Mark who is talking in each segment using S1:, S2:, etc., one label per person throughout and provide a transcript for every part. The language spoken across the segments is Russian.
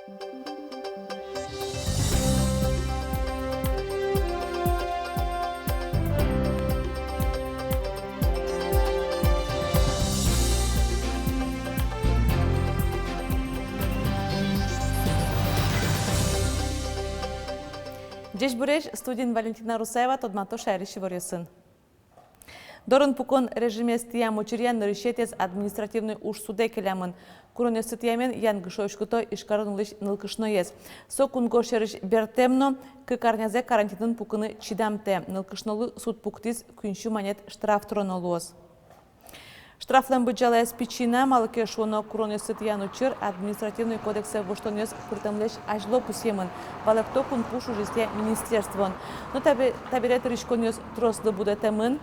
S1: Джеш Буреш, студент Валентина Русаева, Тодмато Шайриши Ворьосын. Дорын пукон режиме стиям очерьян решетес административный уж суде келямын. Куронесытьямен ян гышошкуто ишкарын лиш нылкышно ес. Со кунгошериш бертемно к карнязе карантинын пукыны чидамте. Нылкышнолы суд пуктис күнші манет штраф тронолуоз. Штрафлен бюджала спичина малыке шоно куронесытьян учер административный кодексе воштонес куртамлеш ажло пусемын. Валекто кун пушу жесте министерствон. Но табирет ришконес трослы будетемын.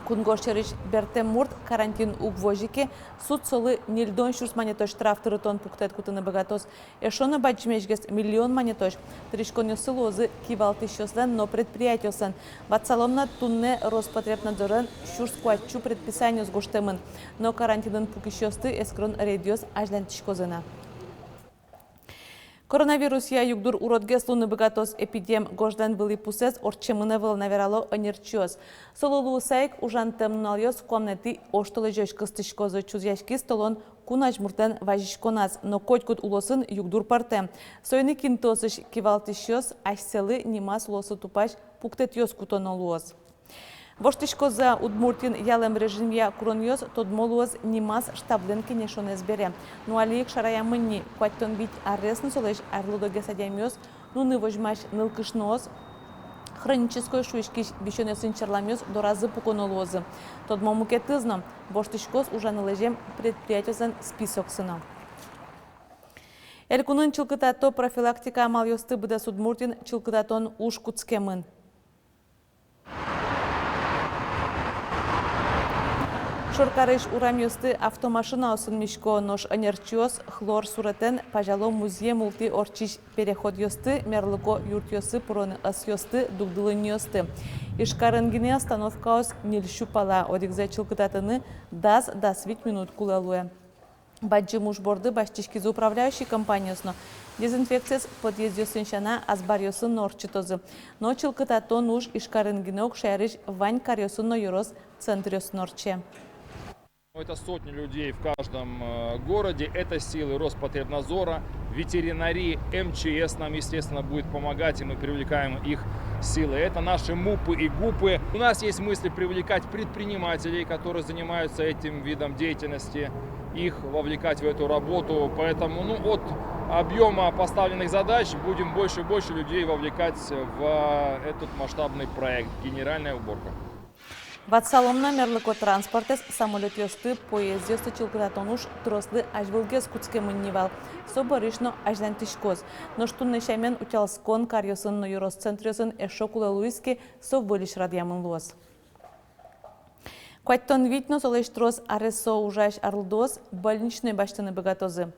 S1: Кунгошериш бертемурт карантин угвожике суд солы нельдон шурс манетош штраф тырытон пуктет кутыны богатос. Эшона бачмешгес миллион манетош. Тришконесы лозы кивалтищослен, но предприятиослен. Ватсаломна тунне Роспотребнадзорен шурс куачу предписанию с гоштемын. Но карантинын пукищосты эскрон рейдиос ажлантишкозына. Коронавирус я югдур уродгес луны богатос эпидем гождан были пусес орчемыны выл наверало онерчиоз. Сололу сайк ужан темнальос комнаты оштолы жеш кыстышкозы чузяшки столон кунажмуртен важишконаз, но котькут улосын югдур парте. Сойны кинтосыш кивалтышьос ашселы нимас улосы тупаш пуктетьос кутонолуоз. Воштышко за Удмуртин ялем режимия куроньоз тодмолуоз нимас штаблен кенешонез бере. Ну алиек шараямынни куаттон бить арресны солеш арлудоге садямёз, нуны вожмаш нылкышноз, хронической шуишкиш бишонесын чарламёз до разы пуконолуозы. Тодмомуке тызно, воштышкоз ужанылежем предприятиозен список сына. Элькунын чылкытато профилактика амалёсты быдас Удмуртин чылкытатон уж куцкемын. Шоркарыш урамёсты автомашина осын мишко нож анерчиос хлор суретен пажало музей мулти орчиш переход ёсты мерлыко юрт ёсы пуроны ас ёсты дугдылын ёсты. Ишкарынгине остановкаос нильшупала одикзе чылкытатыны дас 10 минут кулалуе. Баджи мужборды баштишкизы управляющий компаниясно дезинфекцияс подъездёсын шана азбарёсын норчитозы. Но чылкытатон уж ишкарынгинеок шайрыш вань карёсын нойорос центрёс норче.
S2: Это сотни людей в каждом городе, это силы Роспотребнадзора, ветеринарии, МЧС нам, естественно, будет помогать, и мы привлекаем их силы. Это наши МУПы и ГУПы. У нас есть мысли привлекать предпринимателей, которые занимаются этим видом деятельности, их вовлекать в эту работу. Поэтому от объема поставленных задач будем больше и больше людей вовлекать в этот масштабный проект «Генеральная уборка».
S1: Ватсаломна мерлыко транспортес самолет ёсты, поезд ёсты чылкытатон уж трослы ажвылгес куцкемын нивал. Соборишно ажлантишкоз. Но штунны шаймен утялскон карьосын нойорос центрёсын эшокула луиски совбылиш радиамын луос. Куаттон витно солеш трос аресо ужаш арлдос больничной баштыны богатозы.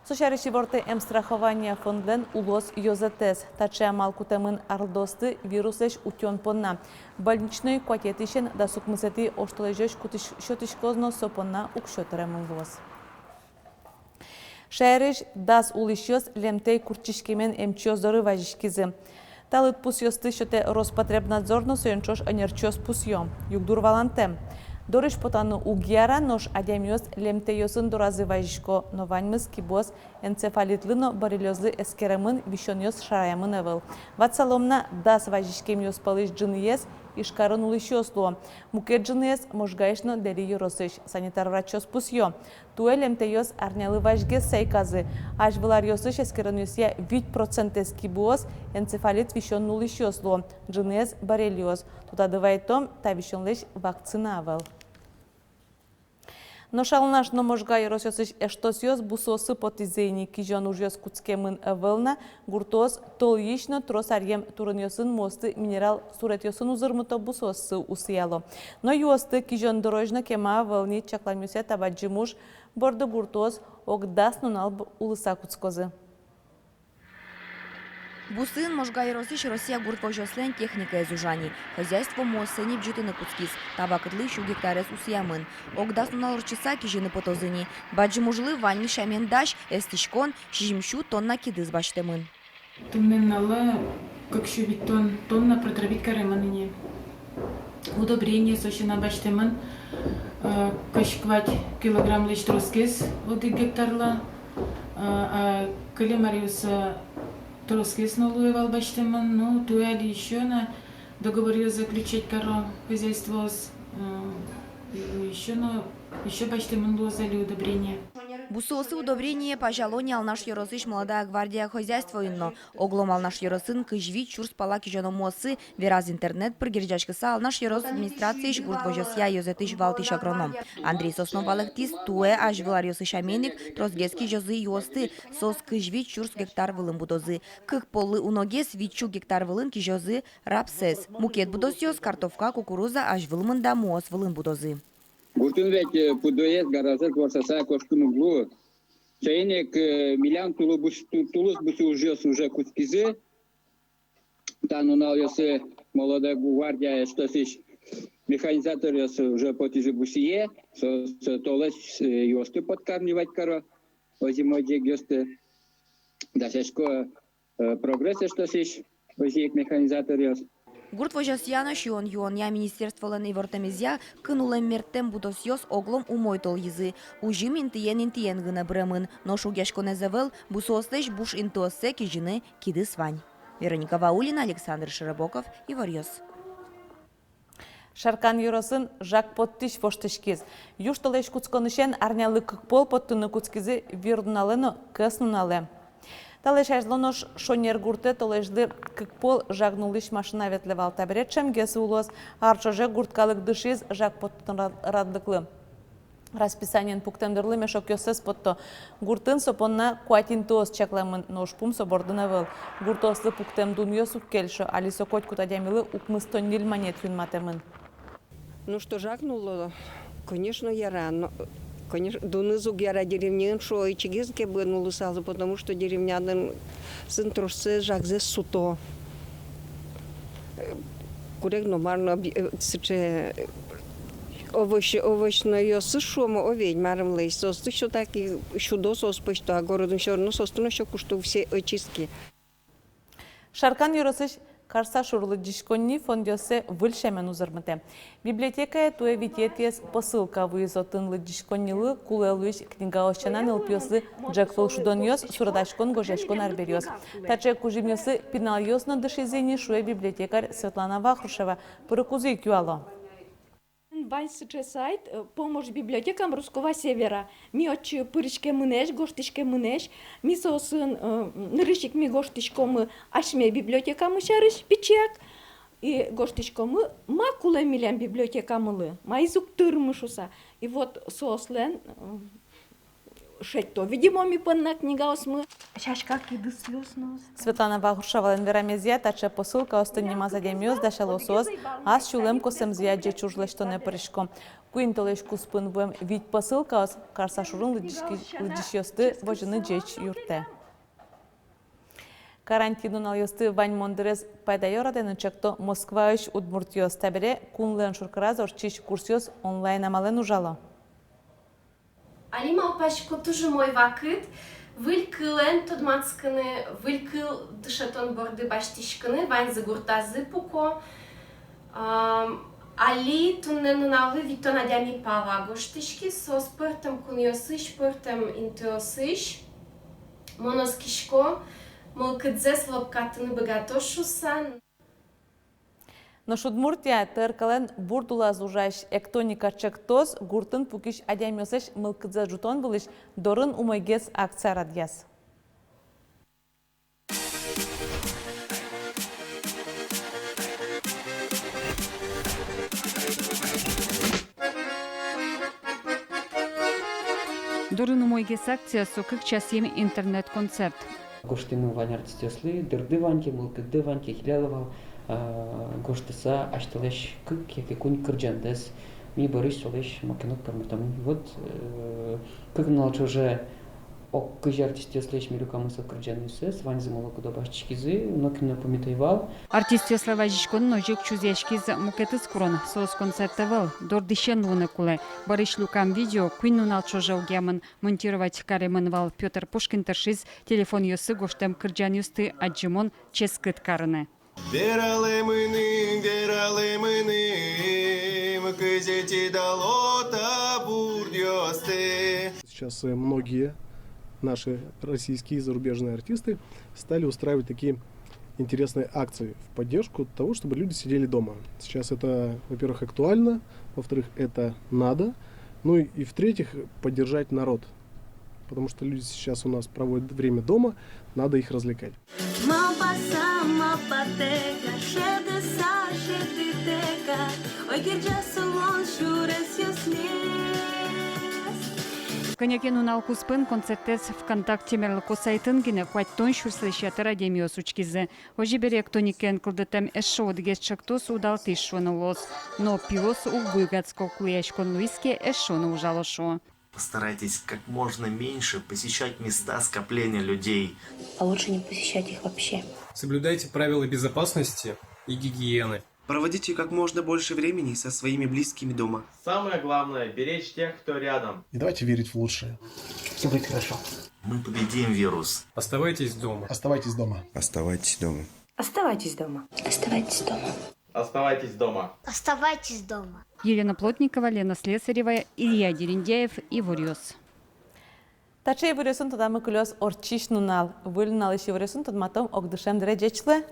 S1: Сошариши ворты страхования фондлен улос йозетес. Таче амал кутемын арлдосты вируслеш утен понна. Больничной куатетишен да сукмысети оштолежеш кутишкозно сопонна укшотеремын луос. Шайриш дас улишёс лемтей курчишкемен эмчёздоры важишкизы. Талыт пус ёсты шоте Роспотребнадзорно сойончош анерчёс пус ём. Югдур валантем. Дориш потану угьяра нож адямёс лемтеёсын доразы важишко, но ваньмыз кибос энцефалитлыно боррелиозлы эскеремын вишонёс шараямын эвыл. Ватсаломна дас важишкем ёс палыш джыныес ишкарын улышёсло. Мукет джыныес можгаишно дери ёросыш. Санитар врачёс пус ё. Туэ лемтеёс арнялы важгес сайказы. Аж вылар ёсыш эскерен ёсия 20% кибос энцефалит вишон улышёсло. Джыныес боррелиоз. Тутадывайтом та вишонлеш вакцина авыл. Но шалнаш но можга еросёсыш эштосёс бусосы потизейни кижон ужёс куцкемын эвылна гуртос толишно тросарьем турынёсын мосты минерал суретёсын узырмыто бусосы усыяло. Но юосты кижон дорожно кема вылни чакламюсе табаджимуш борды гуртос огдас нунал улыса куцкозы.
S3: Бусын можгай росыш Россия гурт вожослен техника изужани. Хозяйство моссени бжитыны куцкис. Табакытлы шу гектарес усиямын. Огдас уналыр часа кижины потозыни. Баджи мужлы ванни шамендаш, эстишкон, шижимшу тонна кидыз баштемын.
S4: Тумненнала, как щубитон, тонна протравить кареманине. Удобрение сощина баштемын. Кашквать килограмм лишь троскис от гектарла. Калимариуса троскис налуевал баштемын. Ну, туяли еще на договорилась заключить хозяйство с еще баштемын лозали удобрения.
S3: Бусосы удобрение пожалони алнаш yorosыш молодая гвардия хозяйство инно. Оглом алнаш yorosın кыжви чурс пала кижоно мосы вераз интернет пригерджашкыса алнаш yoros администрацииш гурт вожосья йозетыш валтыш агроном. Андрей Сосновалыктис туэ аж вилариосы шаменик трозгески жозы йосты сос кыжви чурс гектар вылым будозы. Кык полы уногес вичу гектар вылын кижозы рапсес. Мукет будосьёс картовка кукуруза аж вылымында моос вылын будозы.
S5: Гуртун ведь пудоес гаражер кварсаса кошкун углу. Чайник милян тулус бусу уже кускизы. Там унал если молодая гвардия что сиш механизатор уже потиже бусие, толес йосты подкармливать каро. Озимой дегёсты. Дашешко прогресс что сиш озик механизатор йос.
S3: Гурт вожосьяно шион я министерство лен ивортемезя кынулем мертем будосьос оглом умойтол езы. Ужим интиен гына бремын, но шугешко незавел бусостеш буш интуосе кижины киды свань. Вероника Ваулина, Александр Широбоков, Иварьос.
S1: Шаркан юросын жак поттиш воштышкиз. Юшталеш куцконышен арнялы кыкпол поттыны куцкизы вирдуналыно кыснунале. Талеш ажлонош шонер гурте толежды кыкпол жагнулыш машина ветлевал таберетшем гесы улос арчоже гурткалык дышиз жак поттын радлыклы. Расписаниен пуктендырлы мешок йосес потто. Гуртын сопонна куатин тоос чакламын ношпум собордынавыл. Гуртослы пуктем дун йосук кельшо, али сокоть кутадямилы укмыстон ниль монет юнматемын.
S6: Ну что жакнуло, конечно, я рано. Конечно, донизу гера деревнен, что и чигизке бынули сразу, потому что деревнян сын трошце жакзе суто. Курек нормально сыче овощно ее сышомо овень маром лей. Сос еще так и чудо сос почто, а городом все равно сос то еще кушту все очистки.
S1: Шаркан юросыш Карса шурлы дишконни фондёсе выльшемен узырмыте. Библиотекая туе витетес посылка выизотынлы дишконнилы кулелуиш книга ощанан ылпёслы джекфыл шудоньёс сурадашкон гожешкон арберёс. Таче кужимёсы пинальёсно дышизени шуе библиотекарь Светлана Вахрушева пырыкузы кюало.
S7: Вайсыче сайт помощь библиотекам Русского Севера. Ми очи пырышке мынеш, гоштышке мынеш. Ми сосын нырышик ми гоштышкомы ашме библиотекамы шарыш пичек. И гоштышкомы ма куле милен библиотекамылы. Ма изук тырмышуса. И вот сослен шетто. Видимо, ми панна книга осмы. Шашка киды слёзнос.
S1: Светлана Вахрушева ленверамезия таче посылка остыннима задемёз дашалосоз, аз чулем косем зияджи чужлешто не пырышко. Куинтолеш куспын вем вид посылка оз карса шурун лыдишьёсты вожыны джеч юрте. Карантинун алйосты вань мондырез пайдайораден чекто Москва-ыш Удмуртиос табере кунлен шуркараз орчиш курсиос онлайн амален ужало.
S8: Алима алпашко тоже мой вакыт, вылькылен тодмацканы, вылькыл дышатон борды баштишканы, вань загуртазы пуко. Али тунненуналы витонадями павагоштишки, со спыртом куньосыш, спыртом интуосыш, моноскишко, мылкыдзе слабкатыны богатошусан.
S1: Но Удмуртия тыркален бурдула зужаш эктоника чектоз гуртын пукиш адямёсеш мылкыдзе жутон былыш дорын умойгес акция радьяс.
S9: Дорын умойгес акция сокык часем интернет-концерт.
S10: Гоштыны ваняртстеслы, дырды ванки, мылкыдды ванки, хилялова, гоштыса ашталеш кык, яки кунь кырджандес, ми борыш солеш макинок пармутам. Вот, как налчо уже ок кыжи артистеслеш милюкамыса кырджанюсы, сванзы молоко добавчикизы, но кино помитайвал.
S9: Артистесле важичкон ножик чузешкиз мукетыз курон соус концертевал, дордищен лунекуле. Барыш люкам видео, куиннунал чожаугямын, монтировать каремынвал Петр Пушкин тершиз, телефон йосы гоштем кырджанюсты аджимон ческыт карыны.
S11: Сейчас многие наши российские и зарубежные артисты стали устраивать такие интересные акции в поддержку того, чтобы люди сидели дома. Сейчас это, во-первых, актуально, во-вторых, это надо, ну и в-третьих, поддержать народ. Потому что люди сейчас у нас проводят время дома, надо их развлекать.
S9: Коньякен уналку спын концертез ВКонтакте мерлыко сайтын гіне хуаттон шурслещаты радемиос учкизе. Ожи берек тоникен кылдытам эшшо дегес чактос удал тишшоны лос. Но пилос увыгацко куяшкон луиске эшшоны ужалошо.
S12: Постарайтесь как можно меньше посещать места скопления людей.
S13: А лучше не посещать их вообще.
S14: Соблюдайте правила безопасности и гигиены.
S12: Проводите как можно больше времени со своими близкими дома.
S15: Самое главное – беречь тех, кто рядом.
S11: И давайте верить в лучшее.
S12: Все будет хорошо. Мы победим вирус.
S14: Оставайтесь дома.
S11: Оставайтесь дома.
S12: Оставайтесь дома.
S13: Оставайтесь дома. Оставайтесь дома.
S15: Оставайтесь дома.
S13: Оставайтесь дома.
S9: Елена Плотникова, Лена Слесарева, Илья Дерендяев и Вурьос.
S1: Тачей вырюсын тадамы күлёс орчиш нунал. Выльнал иши вырюсын тадматом огдышем дережечле.